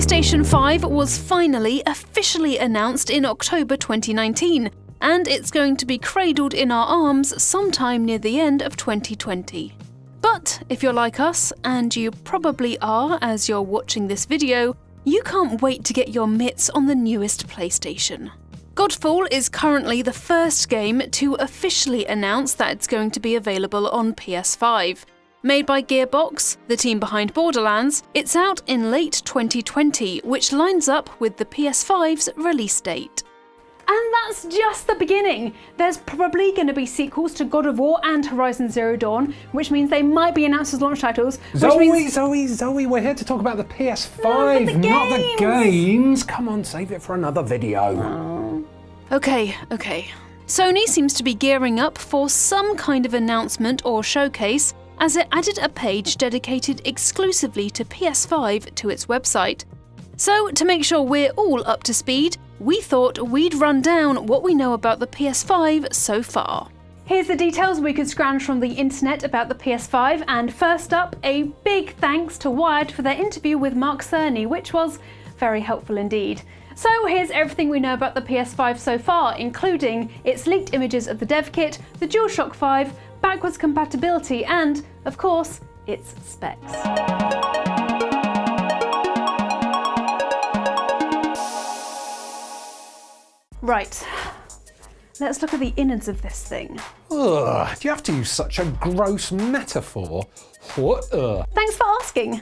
PlayStation 5 was finally officially announced in October 2019, and it's going to be cradled in our arms sometime near the end of 2020. But if you're like us, and you probably are as you're watching this video, you can't wait to get your mitts on the newest PlayStation. Godfall is currently the first game to officially announce that it's going to be available on PS5. Made by Gearbox, the team behind Borderlands, it's out in late 2020, which lines up with the PS5's release date. And that's just the beginning. There's probably going to be sequels to God of War and Horizon Zero Dawn, which means they might be announced as launch titles. Zoe, we're here to talk about the PS5, not the games. Come on, save it for another video. Okay. Sony seems to be gearing up for some kind of announcement or showcase, as it added a page dedicated exclusively to PS5 to its website. So, to make sure we're all up to speed, we thought we'd run down what we know about the PS5 so far. Here's the details we could scrounge from the internet about the PS5, and first up, a big thanks to Wired for their interview with Mark Cerny, which was very helpful indeed. So here's everything we know about the PS5 so far, including its leaked images of the dev kit, the Dualshock 5, backwards compatibility, and, of course, its specs. Right, let's look at the innards of this thing. Ugh, do you have to use such a gross metaphor? What? Thanks for asking.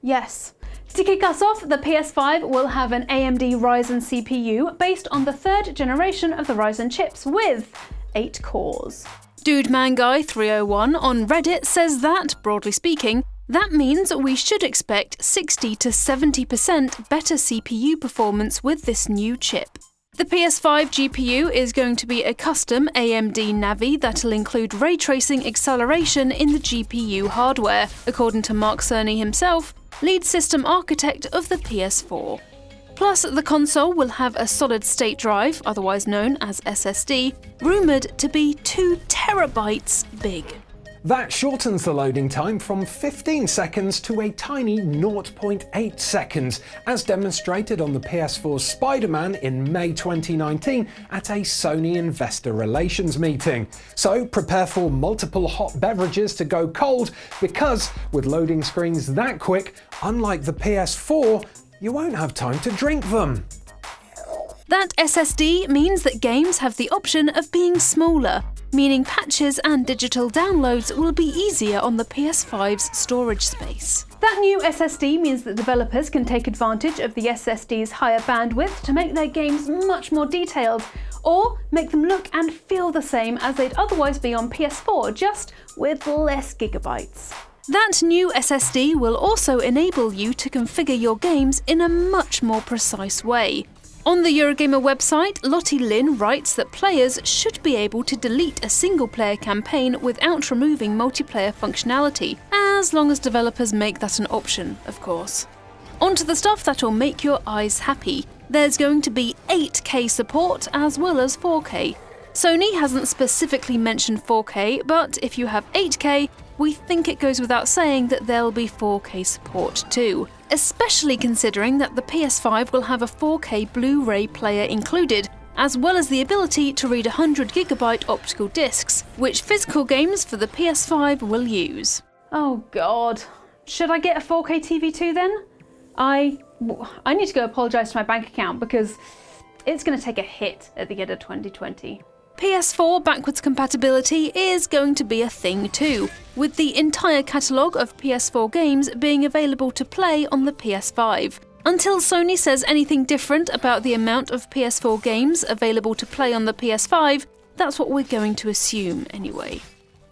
Yes. To kick us off, the PS5 will have an AMD Ryzen CPU based on the third generation of the Ryzen chips with 8 cores. DudeManGuy301 on Reddit says that, broadly speaking, that means we should expect 60 to 70% better CPU performance with this new chip. The PS5 GPU is going to be a custom AMD Navi that'll include ray tracing acceleration in the GPU hardware, according to Mark Cerny himself, lead system architect of the PS4. Plus, the console will have a solid-state drive, otherwise known as SSD, rumoured to be 2 terabytes big. That shortens the loading time from 15 seconds to a tiny 0.8 seconds, as demonstrated on the PS4's Spider-Man in May 2019 at a Sony Investor Relations meeting. So prepare for multiple hot beverages to go cold, because with loading screens that quick, unlike the PS4, you won't have time to drink them. That SSD means that games have the option of being smaller, meaning patches and digital downloads will be easier on the PS5's storage space. That new SSD means that developers can take advantage of the SSD's higher bandwidth to make their games much more detailed, or make them look and feel the same as they'd otherwise be on PS4, just with less gigabytes. That new SSD will also enable you to configure your games in a much more precise way. On the Eurogamer website, Lottie Lynn writes that players should be able to delete a single-player campaign without removing multiplayer functionality, as long as developers make that an option, of course. On to the stuff that'll make your eyes happy. There's going to be 8K support as well as 4K. Sony hasn't specifically mentioned 4K, but if you have 8K, we think it goes without saying that there'll be 4K support too, especially considering that the PS5 will have a 4K Blu-ray player included, as well as the ability to read 100GB optical discs, which physical games for the PS5 will use. Oh god. Should I get a 4K TV too then? I need to go apologise to my bank account because it's going to take a hit at the end of 2020. PS4 backwards compatibility is going to be a thing too, with the entire catalogue of PS4 games being available to play on the PS5. Until Sony says anything different about the amount of PS4 games available to play on the PS5, that's what we're going to assume anyway.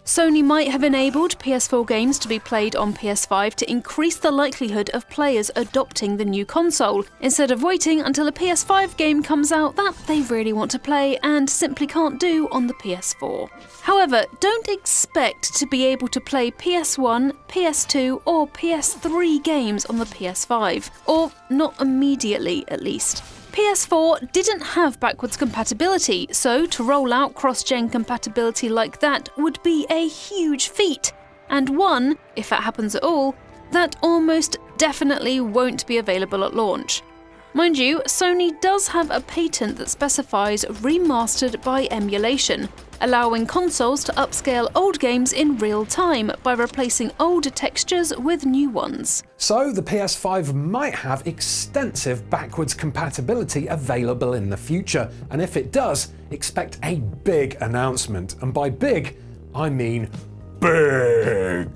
Sony might have enabled PS4 games to be played on PS5 to increase the likelihood of players adopting the new console, instead of waiting until a PS5 game comes out that they really want to play and simply can't do on the PS4. However, don't expect to be able to play PS1, PS2 or PS3 games on the PS5, or not immediately at least. PS4 didn't have backwards compatibility, so to roll out cross-gen compatibility like that would be a huge feat, and one, if that happens at all, that almost definitely won't be available at launch. Mind you, Sony does have a patent that specifies remastered by emulation, allowing consoles to upscale old games in real time by replacing old textures with new ones. So the PS5 might have extensive backwards compatibility available in the future, and if it does, expect a big announcement. And by big, I mean big.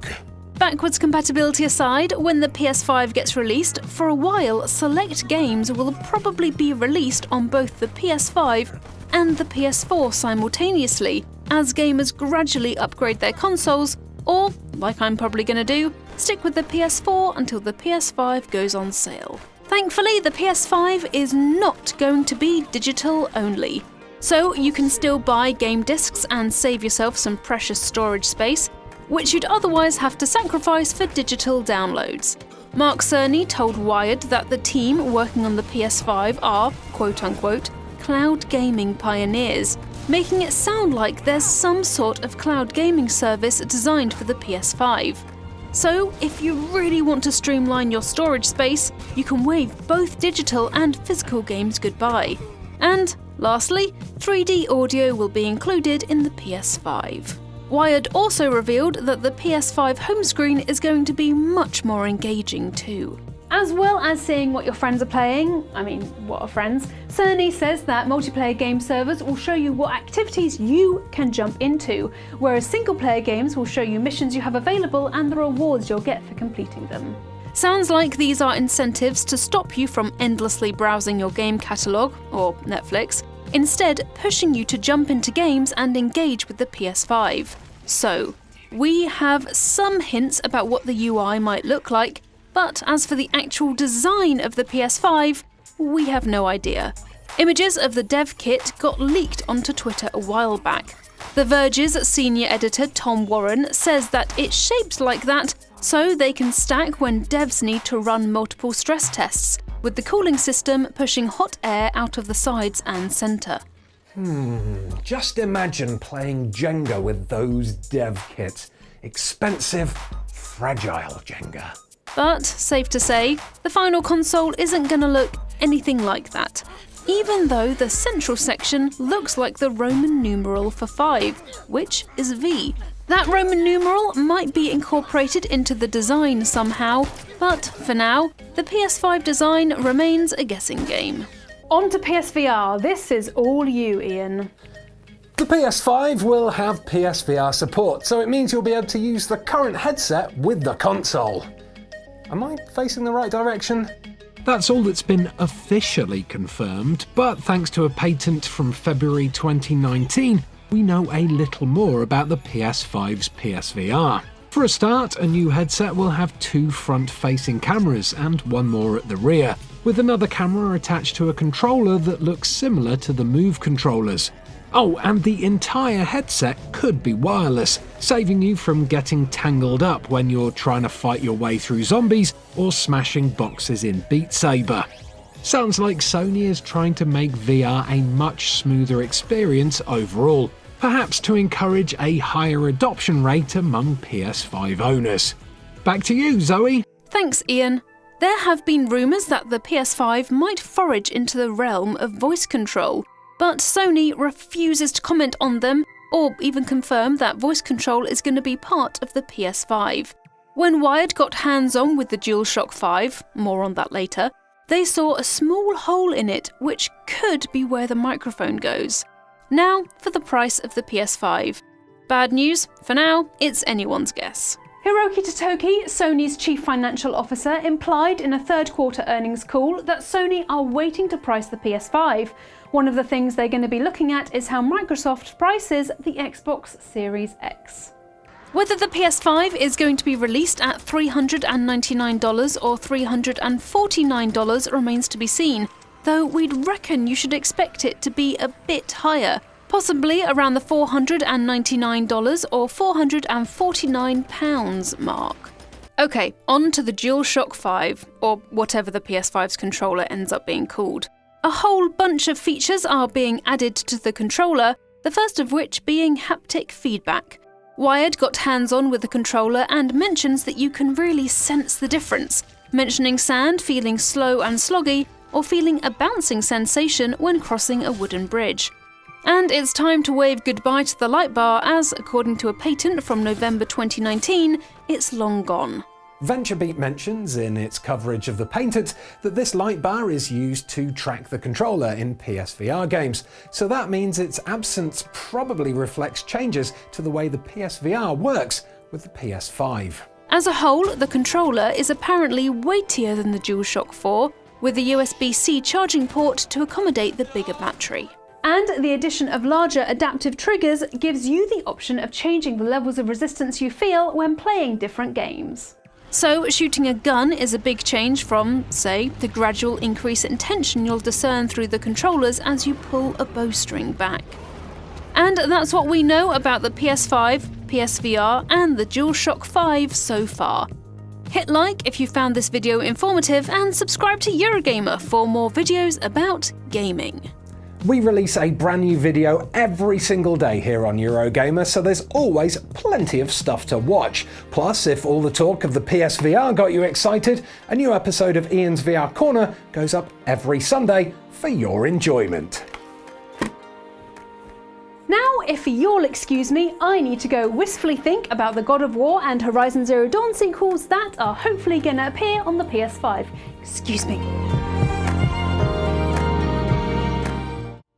Backwards compatibility aside, when the PS5 gets released, for a while select games will probably be released on both the PS5 and the PS4 simultaneously, as gamers gradually upgrade their consoles, or, like I'm probably going to do, stick with the PS4 until the PS5 goes on sale. Thankfully, the PS5 is not going to be digital only, so you can still buy game discs and save yourself some precious storage space, which you'd otherwise have to sacrifice for digital downloads. Mark Cerny told Wired that the team working on the PS5 are, quote-unquote, cloud gaming pioneers, making it sound like there's some sort of cloud gaming service designed for the PS5. So, if you really want to streamline your storage space, you can wave both digital and physical games goodbye. And, lastly, 3D audio will be included in the PS5. Wired also revealed that the PS5 home screen is going to be much more engaging too. As well as seeing what your friends are playing, what are friends, Cerny says that multiplayer game servers will show you what activities you can jump into, whereas single-player games will show you missions you have available and the rewards you'll get for completing them. Sounds like these are incentives to stop you from endlessly browsing your game catalogue, or Netflix, instead pushing you to jump into games and engage with the PS5. So, we have some hints about what the UI might look like, but as for the actual design of the PS5, we have no idea. Images of the dev kit got leaked onto Twitter a while back. The Verge's senior editor Tom Warren says that it's shaped like that so they can stack when devs need to run multiple stress tests, with the cooling system pushing hot air out of the sides and centre. Just imagine playing Jenga with those dev kits. Expensive, fragile Jenga. But, safe to say, the final console isn't going to look anything like that, even though the central section looks like the Roman numeral for 5, which is V. That Roman numeral might be incorporated into the design somehow, but for now, the PS5 design remains a guessing game. On to PSVR. This is all you, Ian. The PS5 will have PSVR support, so it means you'll be able to use the current headset with the console. Am I facing the right direction? That's all that's been officially confirmed, but thanks to a patent from February 2019, we know a little more about the PS5's PSVR. For a start, a new headset will have 2 front-facing cameras and 1 more at the rear, with another camera attached to a controller that looks similar to the Move controllers. Oh, and the entire headset could be wireless, saving you from getting tangled up when you're trying to fight your way through zombies or smashing boxes in Beat Saber. Sounds like Sony is trying to make VR a much smoother experience overall, perhaps to encourage a higher adoption rate among PS5 owners. Back to you, Zoe. Thanks, Ian. There have been rumours that the PS5 might forage into the realm of voice control, but Sony refuses to comment on them or even confirm that voice control is going to be part of the PS5. When Wired got hands-on with the Dualshock 5, more on that later, they saw a small hole in it which could be where the microphone goes. Now for the price of the PS5. Bad news, for now, it's anyone's guess. Hiroki Totoki, Sony's chief financial officer, implied in a third-quarter earnings call that Sony are waiting to price the PS5. One of the things they're going to be looking at is how Microsoft prices the Xbox Series X. Whether the PS5 is going to be released at $399 or $349 remains to be seen, though we'd reckon you should expect it to be a bit higher, possibly around the $499 or £449 mark. Okay, on to the Dualshock 5, or whatever the PS5's controller ends up being called. A whole bunch of features are being added to the controller, the first of which being haptic feedback. Wired got hands-on with the controller and mentions that you can really sense the difference, mentioning sand feeling slow and sloggy, or feeling a bouncing sensation when crossing a wooden bridge. And it's time to wave goodbye to the light bar as, according to a patent from November 2019, it's long gone. VentureBeat mentions in its coverage of the patent that this light bar is used to track the controller in PSVR games, so that means its absence probably reflects changes to the way the PSVR works with the PS5. As a whole, the controller is apparently weightier than the Dualshock 4, with a USB-C charging port to accommodate the bigger battery. And the addition of larger adaptive triggers gives you the option of changing the levels of resistance you feel when playing different games. So, shooting a gun is a big change from, say, the gradual increase in tension you'll discern through the controllers as you pull a bowstring back. And that's what we know about the PS5, PSVR and the DualShock 5 so far. Hit like if you found this video informative and subscribe to Eurogamer for more videos about gaming. We release a brand new video every single day here on Eurogamer, so there's always plenty of stuff to watch. Plus, if all the talk of the PSVR got you excited, a new episode of Ian's VR Corner goes up every Sunday for your enjoyment. Now, if you'll excuse me, I need to go wistfully think about the God of War and Horizon Zero Dawn sequels that are hopefully going to appear on the PS5. Excuse me.